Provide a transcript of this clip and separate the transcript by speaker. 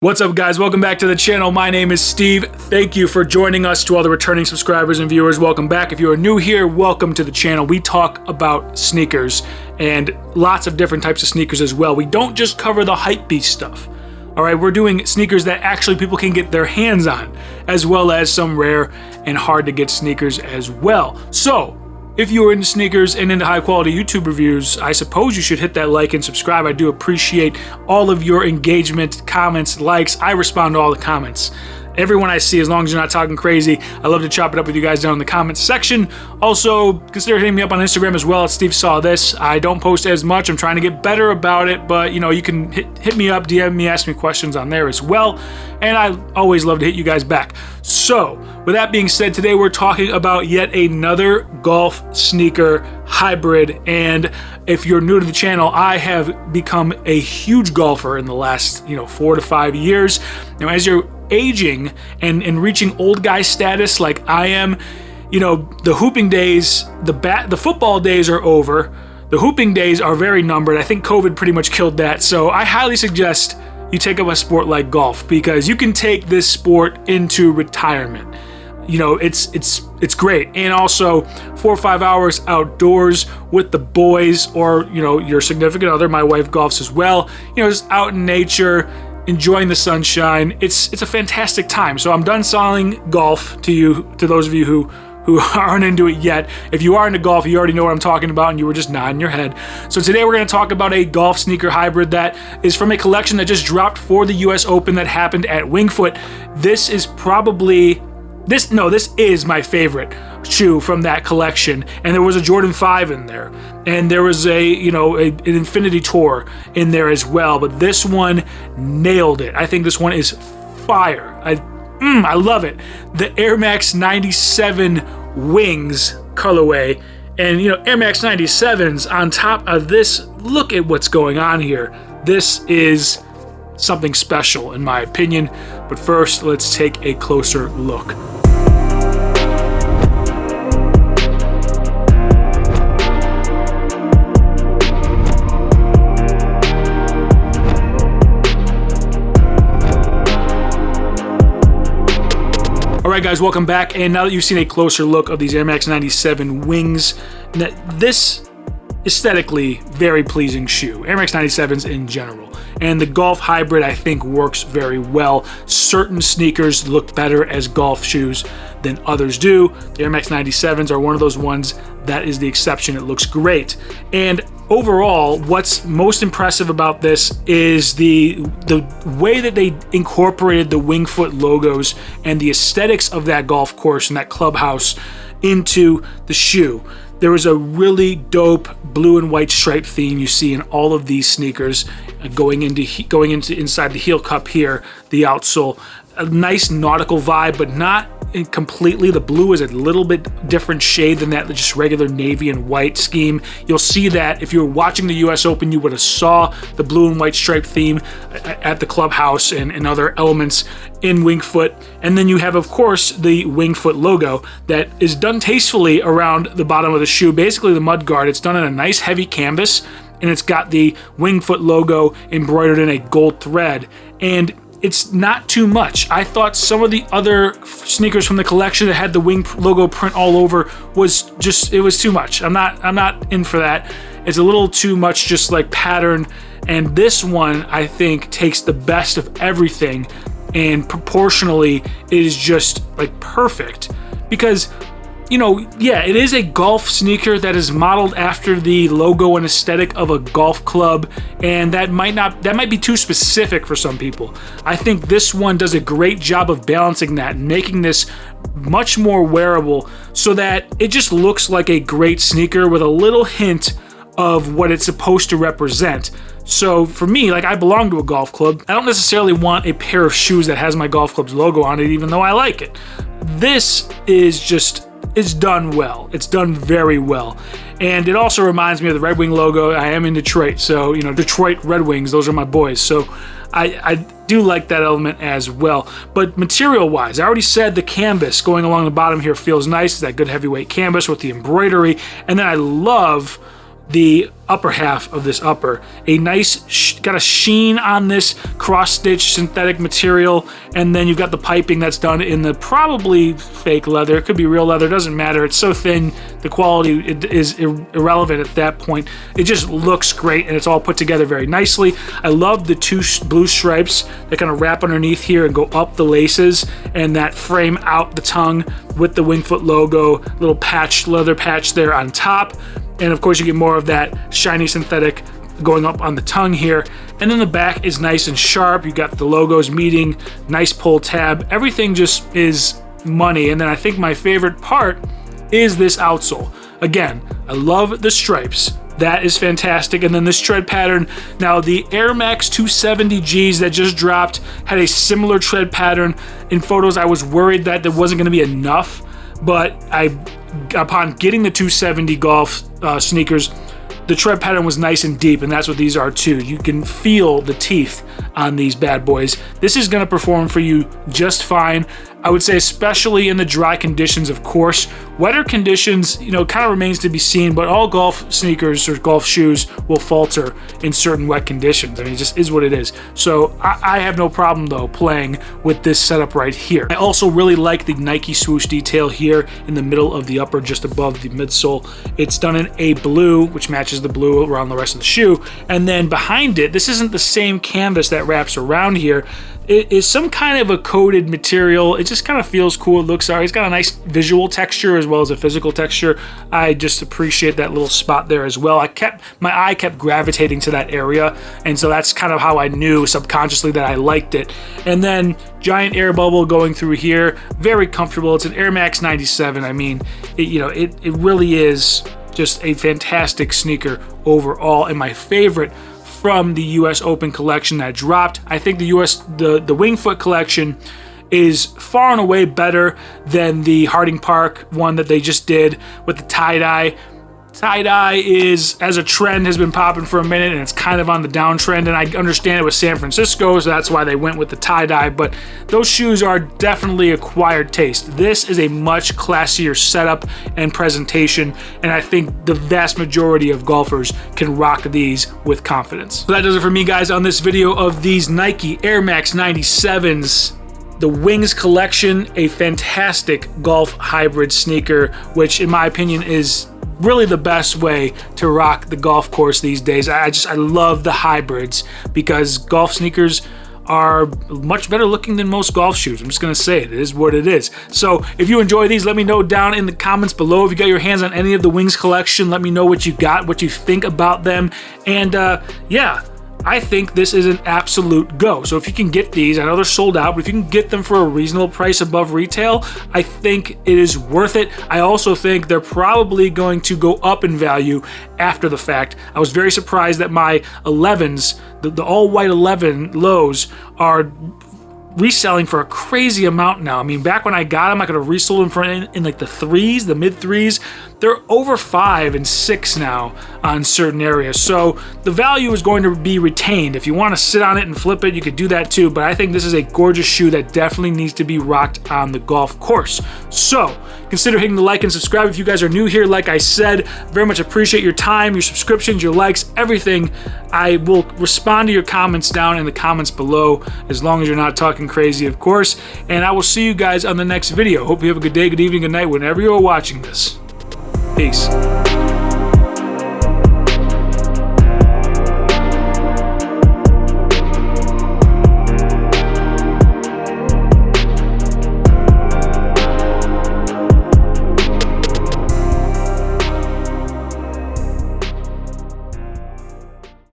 Speaker 1: What's up, guys? Welcome back to the channel. My name is Steve. Thank you for joining us. To all the returning subscribers and viewers, welcome back. If you are new here, welcome to the channel. We talk about sneakers and lots of different types of sneakers as well. We don't just cover the hypebeast stuff. All right, we're doing sneakers that actually people can get their hands on, as well as some rare and hard to get sneakers as well. So, if you are into sneakers and into high quality YouTube reviews, I suppose you should hit that like and subscribe. I do appreciate all of your engagement, comments, likes. I respond to all the comments. Everyone I see, as long as you're not talking crazy. I love to chop it up with you guys down in the comments section. Also, consider hitting me up on Instagram as well at Steve Saw This. I don't post as much. I'm trying to get better about it, but you know, you can hit me up, DM me, ask me questions on there as well. And I always love to hit you guys back. So, with that being said, today we're talking about yet another golf sneaker hybrid. And if you're new to the channel, I have become a huge golfer in the last 4 to 5 years. Now, as you're aging and reaching old guy status like I am, the hooping days, the football days are over. The hooping days are very numbered. I think COVID pretty much killed that. So I highly suggest you take up a sport like golf, because you can take this sport into retirement. It's great. And also 4 or 5 hours outdoors with the boys, or your significant other. My wife golfs as well. Just out in nature, enjoying the sunshine. It's a fantastic time. So I'm done selling golf to those of you who aren't into it yet. If you are into golf, you already know what I'm talking about, and you were just nodding your head. So today we're going to talk about a golf sneaker hybrid that is from a collection that just dropped for the US Open that happened at Winged Foot. This is my favorite shoe from that collection, and there was a Jordan 5 in there, and there was an Infinity Tour in there as well, but this one nailed it. I think this one is fire. I love it. The Air Max 97 Wings colorway, and Air Max 97s on top of this. Look at what's going on here. This is something special in my opinion, but first let's take a closer look. Alright guys, welcome back, and now that you've seen a closer look of these Air Max 97 Wings, this aesthetically very pleasing shoe, Air Max 97s in general, and the golf hybrid I think works very well. Certain sneakers look better as golf shoes than others do. The Air Max 97s are one of those ones that is the exception. It looks great. And overall, what's most impressive about this is the way that they incorporated the Winged Foot logos and the aesthetics of that golf course and that clubhouse into the shoe. There was a really dope blue and white stripe theme you see in all of these sneakers, going into inside the heel cup here, the outsole. A nice nautical vibe, but not completely. The blue is a little bit different shade than that just regular navy and white scheme. You'll see that if you were watching the US Open, you would have saw the blue and white stripe theme at the clubhouse and other elements in Winged Foot. And then you have, of course, the Winged Foot logo that is done tastefully around the bottom of the shoe, basically the mud guard. It's done in a nice heavy canvas, and it's got the Winged Foot logo embroidered in a gold thread, and it's not too much. I thought some of the other sneakers from the collection that had the Wing logo print all over was too much. I'm not in for that. It's a little too much, just like pattern. And this one, I think, takes the best of everything, and proportionally it is just like perfect, because it is a golf sneaker that is modeled after the logo and aesthetic of a golf club, and that might be too specific for some people. I think this one does a great job of balancing that and making this much more wearable, so that it just looks like a great sneaker with a little hint of what it's supposed to represent. So for me, I belong to a golf club. I don't necessarily want a pair of shoes that has my golf club's logo on it, even though I like it. This is done well. It's done very well. And it also reminds me of the Red Wing logo. I am in Detroit, so Detroit Red Wings, those are my boys. So I do like that element as well. But material wise, I already said the canvas going along the bottom here feels nice. It's that good heavyweight canvas with the embroidery. And then I love the upper half of this upper. A nice, got a sheen on this cross-stitch synthetic material, and then you've got the piping that's done in the probably fake leather. It could be real leather, doesn't matter. It's so thin, the quality is irrelevant at that point. It just looks great, and it's all put together very nicely. I love the two blue stripes that kind of wrap underneath here and go up the laces, and that frame out the tongue with the Wingfoot logo, little patch, leather patch there on top. And of course you get more of that shiny synthetic going up on the tongue here. And then the back is nice and sharp. You got the logos meeting, nice pull tab. Everything just is money. And then I think my favorite part is this outsole. Again, I love the stripes. That is fantastic. And then this tread pattern. Now the Air Max 270Gs that just dropped had a similar tread pattern. In photos I was worried that there wasn't going to be enough, but upon getting the 270 golf sneakers, the tread pattern was nice and deep, and that's what these are too. You can feel the teeth on these bad boys. This is going to perform for you just fine. I would say especially in the dry conditions, of course. Wetter conditions, you know, kind of remains to be seen, but all golf sneakers or golf shoes will falter in certain wet conditions. I mean, it just is what it is. So I have no problem though playing with this setup right here. I also really like the Nike swoosh detail here in the middle of the upper, just above the midsole. It's done in a blue, which matches the blue around the rest of the shoe. And then behind it, this isn't the same canvas that wraps around here. It is some kind of a coated material. It just kind of feels cool. It looks alright. It's got a nice visual texture as well as a physical texture. I just appreciate that little spot there as well. My eye kept gravitating to that area, and so that's kind of how I knew subconsciously that I liked it. And then giant air bubble going through here. Very comfortable. It's an Air Max 97. I mean, it really is just a fantastic sneaker overall, and my favorite from the US Open collection that dropped. I think the Wingfoot collection is far and away better than the Harding Park one that they just did with the tie-dye. Tie-dye is, as a trend, has been popping for a minute, and it's kind of on the downtrend, and I understand it was San Francisco, so that's why they went with the tie-dye, but those shoes are definitely acquired taste. This is a much classier setup and presentation, and I think the vast majority of golfers can rock these with confidence. So that does it for me, guys, on this video of these Nike Air Max 97s. The Wings collection, a fantastic golf hybrid sneaker, which in my opinion is really the best way to rock the golf course these days. I love the hybrids because golf sneakers are much better looking than most golf shoes. I'm just gonna say it is what it is. So if you enjoy these, let me know down in the comments below. If you got your hands on any of the Wings collection, let me know what you got, what you think about them. And yeah, I think this is an absolute go. So if you can get these, I know they're sold out, but if you can get them for a reasonable price above retail, I think it is worth it. I also think they're probably going to go up in value after the fact. I was very surprised that my 11s, the all-white 11 lows, are reselling for a crazy amount now. I mean, back when I got them, I could have resold them for in like the threes, the mid threes. They're over 5 and 6 now on certain areas. So the value is going to be retained. If you want to sit on it and flip it, you could do that too. But I think this is a gorgeous shoe that definitely needs to be rocked on the golf course. So consider hitting the like and subscribe if you guys are new here. Like I said, very much appreciate your time, your subscriptions, your likes, everything. I will respond to your comments down in the comments below, as long as you're not talking crazy, of course. And I will see you guys on the next video. Hope you have a good day, good evening, good night, whenever you're watching this. Peace.